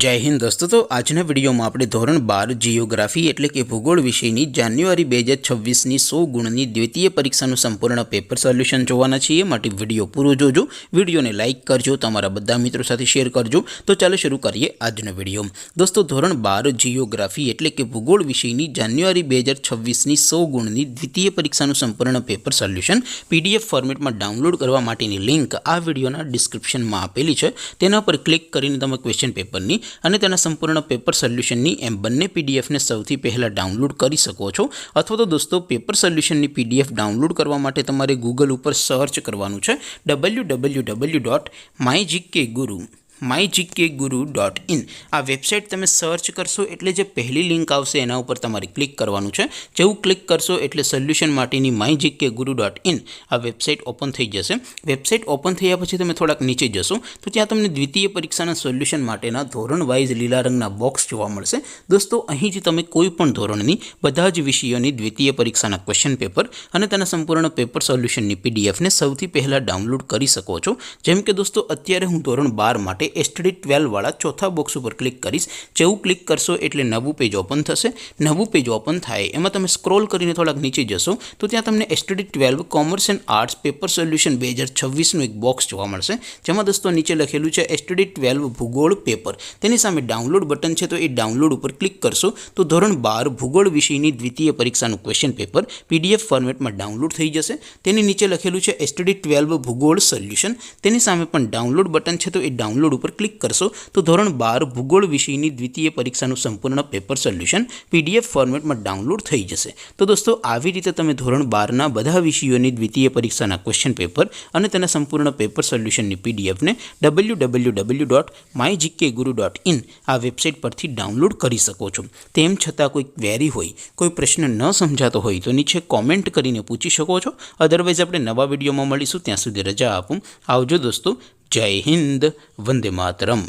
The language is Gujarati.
जय हिंद दोस्तों। तो आजना विडियो में આપણે ધોરણ 12 જીઓગ્રાફી એટલે કે ભૂગોળ વિષયની જાન્યુઆરી 2026 ની 100 ગુણની દ્વિતીય પરીક્ષાનું સંપૂર્ણ પેપર સોલ્યુશન જોવાના છીએ। માટે વિડિયો પૂરો જોજો, વિડિયોને લાઈક કરજો, તમારા બધા મિત્રો સાથે શેર કરજો। તો ચાલો શરૂ કરીએ આજનો વિડિયો। દોસ્તો ધોરણ 12 જીઓગ્રાફી એટલે કે ભૂગોળ વિષયની જાન્યુઆરી 2026 ની 100 ગુણની દ્વિતીય પરીક્ષાનું સંપૂર્ણ પેપર સોલ્યુશન પીડીએફ ફોર્મેટમાં ડાઉનલોડ કરવા માટેની લિંક આ વિડિયોના ડિસ્ક્રિપ્શનમાં આપેલી છે। તેના પર ક્લિક કરીને તમે ક્વેશ્ચન પેપરની અને તેના સંપૂર્ણ પેપર સોલ્યુશનની એમ બંને પીડીએફને સૌથી પહેલાં ડાઉનલોડ કરી શકો છો। અથવા તો દોસ્તો પેપર સોલ્યુશનની પીડીએફ ડાઉનલોડ કરવા માટે તમારે ગૂગલ ઉપર સર્ચ કરવાનું છે www.mygkguru.in। આ વેબસાઇટ તમે સર્ચ કરશો એટલે જે પહેલી લિંક આવશે એના ઉપર તમારે ક્લિક કરવાનું છે। જેવું ક્લિક કરશો એટલે સોલ્યુશન માટેની mygkguru.in આ વેબસાઇટ ઓપન થઈ જશે। વેબસાઇટ ઓપન થયા પછી તમે થોડાક નીચે જશો તો ત્યાં તમને દ્વિતીય પરીક્ષાના સોલ્યુશન માટેના ધોરણ વાઇઝ લીલા રંગના બોક્સ જોવા મળશે। દોસ્તો અહીંથી તમે કોઈ પણ ધોરણની બધા જ વિષયોની દ્વિતીય પરીક્ષાના ક્વેશ્ચન પેપર અને તેના સંપૂર્ણ પેપર સોલ્યુશનની પીડીએફને સૌથી પહેલાં ડાઉનલોડ કરી શકો છો। જેમ કે દોસ્તો અત્યારે હું ધોરણ 12 માટે STD 12 વાળા ચોથા બોક્સ ઉપર ક્લિક કરીશ। જેવું ક્લિક કરશો એટલે નવું પેજ ઓપન થશે। નવું પેજ ઓપન થાય એમાં તમે સ્ક્રોલ કરીને થોડાક નીચે જશો તો ત્યાં તમને STD 12 commerce and arts paper solution 2026નું એક બોક્સ જોવા મળશે। જેમાં દોસ્તો નીચે લખેલું છે STD 12 ભૂગોળ પેપર। તેની સામે ડાઉનલોડ બટન છે તો એ ડાઉનલોડ ઉપર ક્લિક કરશો તો ધોરણ 12 ભૂગોળ વિષયની દ્વિતીય પરીક્ષાનું ક્વેશ્ચન પેપર PDF ફોર્મેટમાં ડાઉનલોડ થઈ જશે। તેની નીચે લખેલું છે STD 12 ભૂગોળ સોલ્યુશન। તેની સામે પણ ડાઉનલોડ બટન છે તો એ ડાઉનલોડ ઉપર ક્લિક કરશો તો ધોરણ 12 ભૂગોળ વિષયની દ્વિતીય પરીક્ષાનું સંપૂર્ણ પેપર સોલ્યુશન PDF ફોર્મેટમાં ડાઉનલોડ થઈ જશે। તો દોસ્તો આવી રીતે તમે ધોરણ 12ના બધા વિષયોની દ્વિતીય પરીક્ષાના ક્વેશ્ચન પેપર અને તેના સંપૂર્ણ પેપર સોલ્યુશનની પીડીએફને www.mygkguru.in આ વેબસાઇટ પરથી ડાઉનલોડ કરી શકો છો। તેમ છતાં કોઈ ક્વેરી હોય, કોઈ પ્રશ્ન ન સમજાતો હોય તો નીચે કોમેન્ટ કરીને પૂછી શકો છો। અધરવાઇઝ આપણે નવા વિડીયોમાં મળીશું, ત્યાં સુધી રજા આપું। આવજો દોસ્તો। જય હિન્દ, વંદે માતરમ।